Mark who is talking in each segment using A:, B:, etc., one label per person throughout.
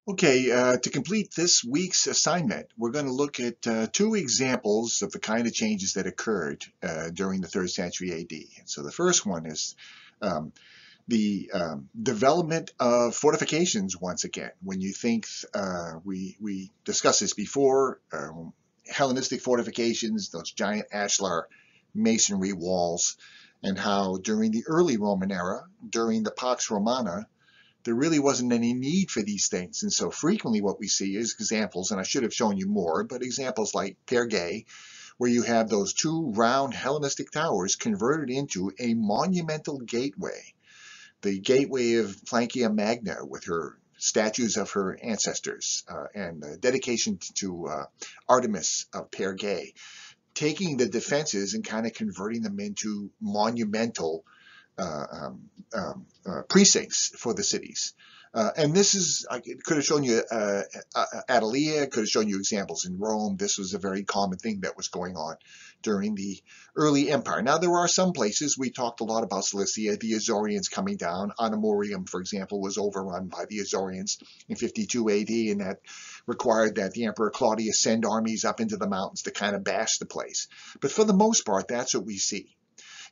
A: Okay, to complete this week's assignment, we're going to look at two examples of the kind of changes that occurred during the 3rd century AD. So the first one is the development of fortifications once again. When you think, we discussed this before, Hellenistic fortifications, those giant ashlar masonry walls, and how during the early Roman era, during the Pax Romana, there really wasn't any need for these things. And so frequently what we see is examples, and I should have shown you more, but examples like Pergé, where you have those two round Hellenistic towers converted into a monumental gateway, the gateway of Plancia Magna with her statues of her ancestors and dedication to Artemis of Pergé, taking the defenses and kind of converting them into monumental precincts for the cities. And this is, I could have shown you Adelia, could have shown you examples in Rome. This was a very common thing that was going on during the early empire. Now, there are some places, we talked a lot about Cilicia, the Isaurians coming down. Anamorium, for example, was overrun by the Isaurians in 52 AD, and that required that the Emperor Claudius send armies up into the mountains to kind of bash the place. But for the most part, that's what we see.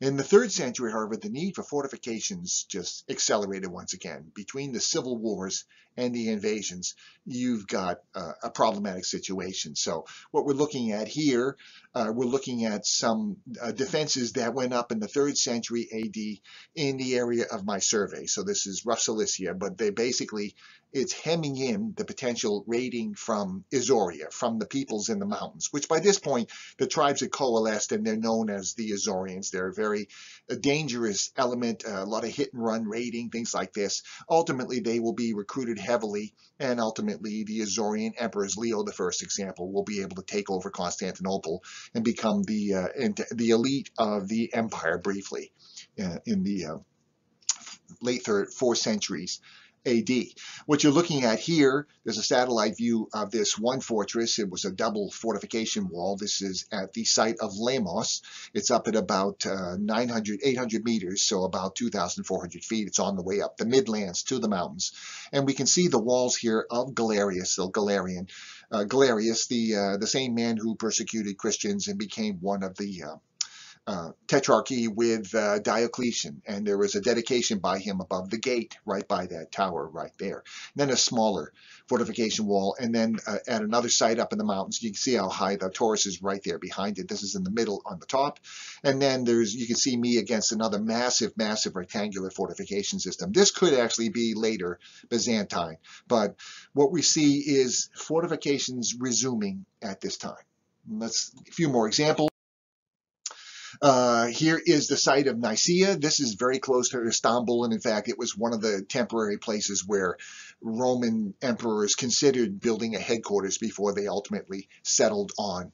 A: In the 3rd century, however, the need for fortifications just accelerated once again. Between the civil wars and the invasions, you've got a problematic situation. So what we're looking at here, we're looking at some defenses that went up in the 3rd century AD in the area of my survey. So this is rough Cilicia, but they basically, it's hemming in the potential raiding from Isauria, from the peoples in the mountains, which by this point, the tribes had coalesced and they're known as the Isaurians. They're a very dangerous element, a lot of hit and run raiding, things like this. Ultimately, they will be recruited heavily, and ultimately the Isaurian emperors, Leo the First example, will be able to take over Constantinople and become the elite of the empire briefly in the late 4th centuries AD. What you're looking at here, there's a satellite view of this one fortress. It was a double fortification wall. This is at the site of Lemos. It's up at about 800 meters, so about 2,400 feet. It's on the way up the Midlands to the mountains. And we can see the walls here of Galerius, the Galerian. Galerius, the same man who persecuted Christians and became one of the tetrarchy with Diocletian, and there was a dedication by him above the gate, right by that tower right there. And then a smaller fortification wall, and then at another site up in the mountains, you can see how high the Taurus is right there behind it. This is in the middle on the top, and then you can see me against another massive rectangular fortification system. This could actually be later Byzantine, but what we see is fortifications resuming at this time. Let's a few more examples. Here is the site of Nicaea. This is very close to Istanbul, and in fact, it was one of the temporary places where Roman emperors considered building a headquarters before they ultimately settled on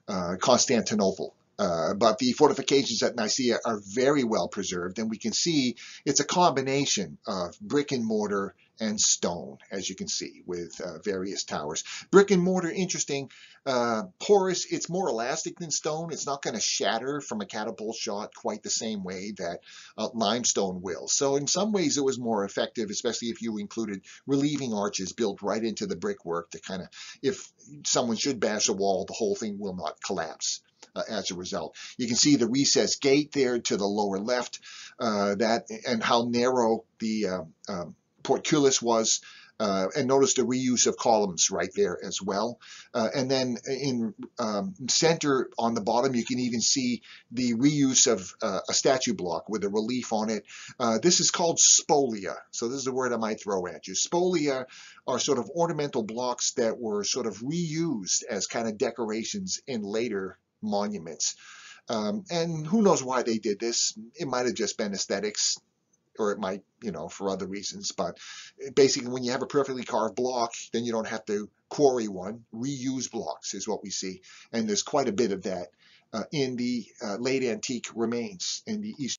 A: Constantinople. But the fortifications at Nicaea are very well preserved, and we can see it's a combination of brick and mortar and stone, as you can see, with various towers. Brick and mortar, interesting, porous. It's more elastic than stone. It's not going to shatter from a catapult shot quite the same way that limestone will. So in some ways it was more effective, especially if you included relieving arches built right into the brickwork to kind of, if someone should bash a wall, the whole thing will not collapse. As a result, you can see the recessed gate there to the lower left, and how narrow the portcullis was, and notice the reuse of columns right there as well. And then in center on the bottom, you can even see the reuse of a statue block with a relief on it. This is called spolia. So this is a word I might throw at you. Spolia are sort of ornamental blocks that were sort of reused as kind of decorations in later monuments. And who knows why they did this? It might have just been aesthetics, or it might, for other reasons. But basically, when you have a perfectly carved block, then you don't have to quarry one. Reuse blocks is what we see. And there's quite a bit of that in the late antique remains in the East.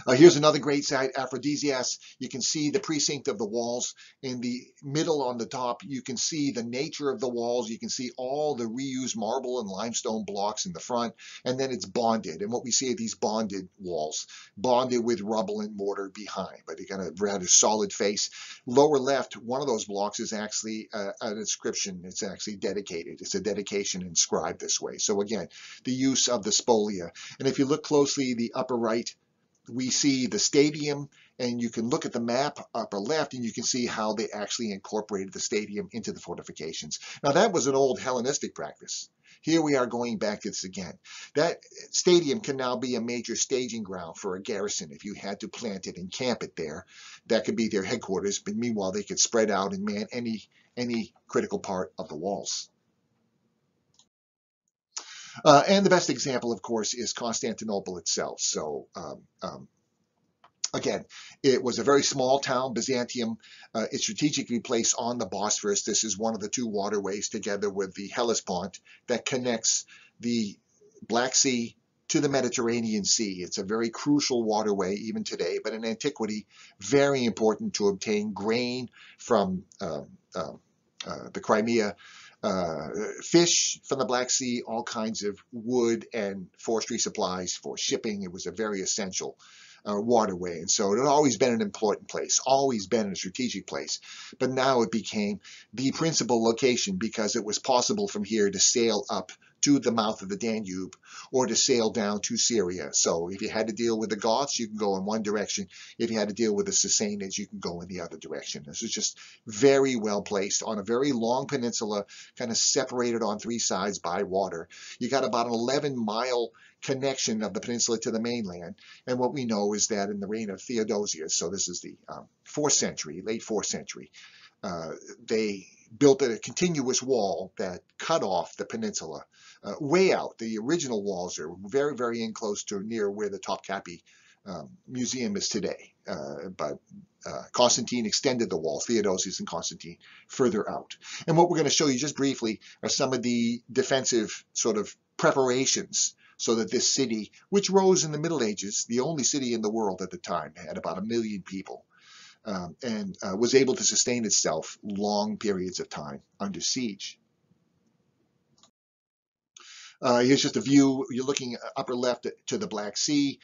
A: Here's another great site, Aphrodisias. You can see the precinct of the walls. In the middle on the top, you can see the nature of the walls. You can see all the reused marble and limestone blocks in the front, and then it's bonded. And what we see are these bonded walls, bonded with rubble and mortar behind, but they got a rather solid face. Lower left, one of those blocks is actually an inscription. It's actually dedicated. It's a dedication inscribed this way. So again, the use of the spolia. And if you look closely, the upper right, we see the stadium, and you can look at the map upper left and you can see how they actually incorporated the stadium into the fortifications. Now that was an old Hellenistic practice. Here we are going back to this again. That stadium can now be a major staging ground for a garrison. If you had to plant it and camp it there, that could be their headquarters, but meanwhile they could spread out and man any critical part of the walls. And the best example, of course, is Constantinople itself. So again, it was a very small town, Byzantium. It's strategically placed on the Bosphorus. This is one of the two waterways together with the Hellespont that connects the Black Sea to the Mediterranean Sea. It's a very crucial waterway even today, but in antiquity, very important to obtain grain from the Crimea, fish from the Black Sea, all kinds of wood and forestry supplies for shipping. It was a very essential waterway. And so it had always been an important place, always been a strategic place. But now it became the principal location because it was possible from here to sail up to the mouth of the Danube or to sail down to Syria. So if you had to deal with the Goths, you can go in one direction. If you had to deal with the Sassanids, you can go in the other direction. This is just very well placed on a very long peninsula, kind of separated on three sides by water. You got about an 11-mile connection of the peninsula to the mainland. And what we know is that in the reign of Theodosius, so this is the 4th century, late 4th century, they built a continuous wall that cut off the peninsula way out. The original walls are very, very in close to near where the Topkapi Museum is today. But Constantine extended the wall, Theodosius and Constantine, further out. And what we're going to show you just briefly are some of the defensive sort of preparations so that this city, which rose in the Middle Ages, the only city in the world at the time, had about 1 million people, and was able to sustain itself long periods of time under siege. Here's just a view. You're looking upper left to the Black Sea.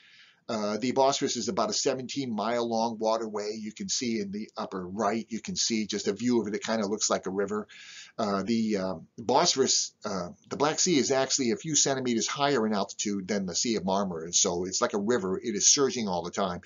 A: The Bosphorus is about a 17-mile long waterway. You can see in the upper right, you can see just a view of it. It kind of looks like a river. The Bosphorus, the Black Sea is actually a few centimeters higher in altitude than the Sea of Marmara. And so it's like a river. It is surging all the time.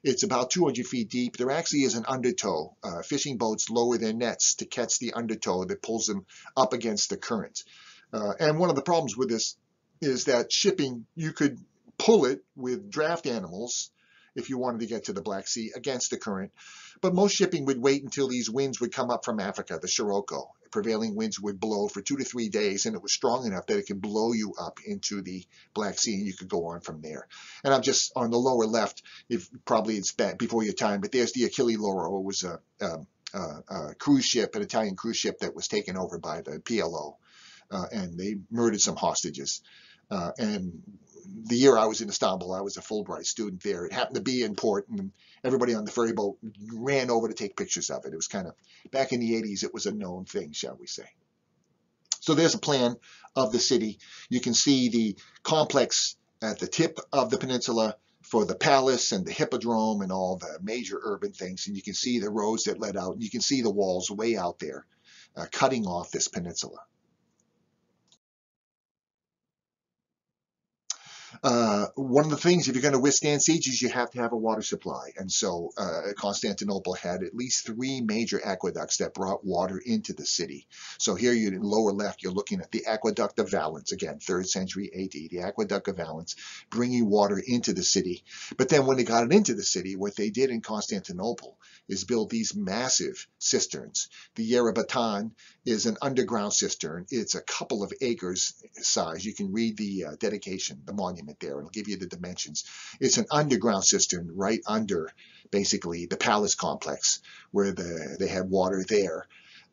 A: It's about 200 feet deep. There actually is an undertow. Fishing boats lower their nets to catch the undertow that pulls them up against the current. And one of the problems with this is that shipping, you could pull it with draft animals if you wanted to get to the Black Sea against the current. But most shipping would wait until these winds would come up from Africa, the Sirocco. Prevailing winds would blow for 2 to 3 days, and it was strong enough that it could blow you up into the Black Sea, and you could go on from there. And I'm just on the lower left, if probably it's before your time, but there's the Achille Lauro. It was a cruise ship, an Italian cruise ship that was taken over by the PLO, and they murdered some hostages. And the year I was in Istanbul, I was a Fulbright student there. It happened to be in port, and everybody on the ferry boat ran over to take pictures of it. It was kind of, back in the 80s, it was a known thing, shall we say. So there's a plan of the city. You can see the complex at the tip of the peninsula for the palace and the hippodrome and all the major urban things. And you can see the roads that led out. And you can see the walls way out there, cutting off this peninsula. One of the things, if you're going to withstand sieges, you have to have a water supply. And so Constantinople had at least 3 major aqueducts that brought water into the city. So here you in lower left, you're looking at the Aqueduct of Valens, again, 3rd century AD, the Aqueduct of Valens, bringing water into the city. But then when they got it into the city, what they did in Constantinople is build these massive cisterns. The Yerebatan is an underground cistern. It's a couple of acres size. You can read the dedication, the monument there. It'll give you the dimensions. It's an underground cistern right under, basically, the palace complex where they had water there.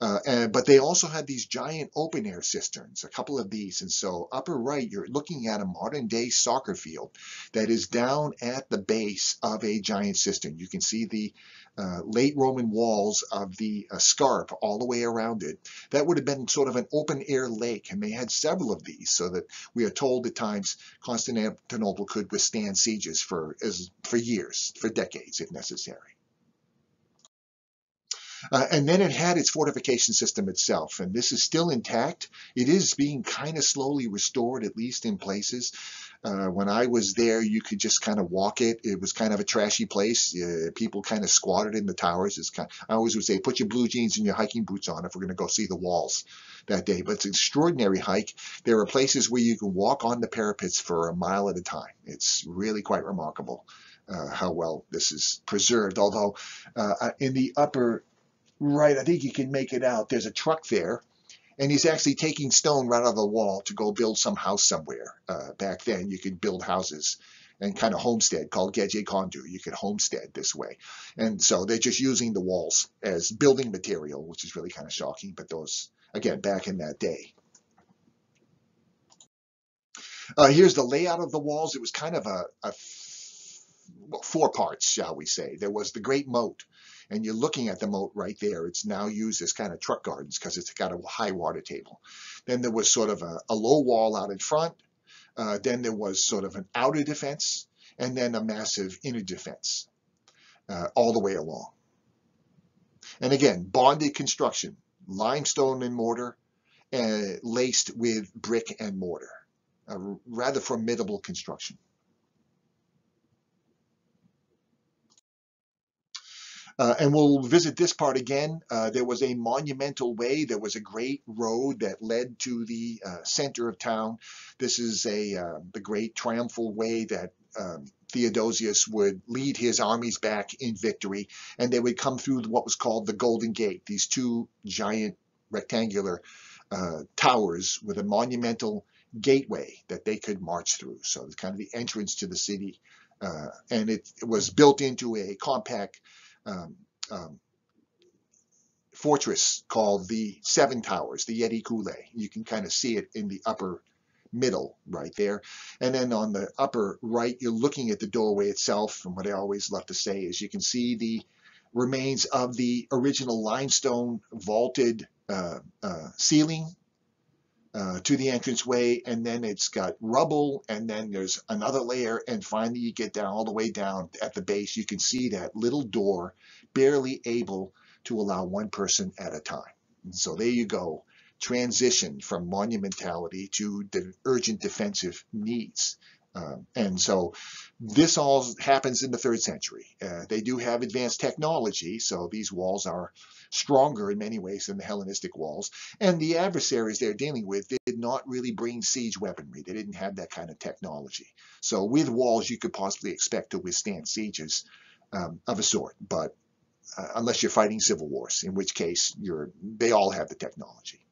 A: But they also had these giant open air cisterns, a couple of these. And so upper right, you're looking at a modern day soccer field that is down at the base of a giant cistern. You can see the late Roman walls of the scarp all the way around it. That would have been sort of an open air lake, and they had several of these, so that we are told at times Constantinople could withstand sieges for years, for decades if necessary. And then it had its fortification system itself, and this is still intact. It is being kind of slowly restored, at least in places. When I was there, you could just kind of walk it. It was kind of a trashy place. People kind of squatted in the towers. I always would say, put your blue jeans and your hiking boots on if we're going to go see the walls that day. But it's an extraordinary hike. There are places where you can walk on the parapets for a mile at a time. It's really quite remarkable how well this is preserved. Although in the upper right, I think you can make it out. There's a truck there, and he's actually taking stone right out of the wall to go build some house somewhere. Back then, you could build houses and kind of homestead, called Gedje Kondu. You could homestead this way. And so they're just using the walls as building material, which is really kind of shocking. But those, again, back in that day. Here's the layout of the walls. It was kind of well, 4 parts, shall we say. There was the Great Moat, and you're looking at the moat right there. It's now used as kind of truck gardens because it's got a high water table. Then there was sort of a low wall out in front. Then there was sort of an outer defense, and then a massive inner defense all the way along. And again, bonded construction, limestone and mortar, laced with brick and mortar. A rather formidable construction. And we'll visit this part again. There was a monumental way. There was a great road that led to the center of town. This is the great triumphal way that Theodosius would lead his armies back in victory, and they would come through what was called the Golden Gate, these 2 giant rectangular towers with a monumental gateway that they could march through. So it's kind of the entrance to the city, and it was built into a compact fortress called the 7 Towers, the Yeti Kule. You can kind of see it in the upper middle right there. And then on the upper right, you're looking at the doorway itself. And what I always love to say is you can see the remains of the original limestone vaulted ceiling to the entranceway, and then it's got rubble, and then there's another layer, and finally you get down all the way down at the base. You can see that little door, barely able to allow 1 person at a time. And so there you go, transition from monumentality to the urgent defensive needs. And so this all happens in the 3rd century. They do have advanced technology, so these walls are stronger in many ways than the Hellenistic walls. And the adversaries they're dealing with did not really bring siege weaponry. They didn't have that kind of technology. So with walls, you could possibly expect to withstand sieges of a sort, but unless you're fighting civil wars, in which case they all have the technology.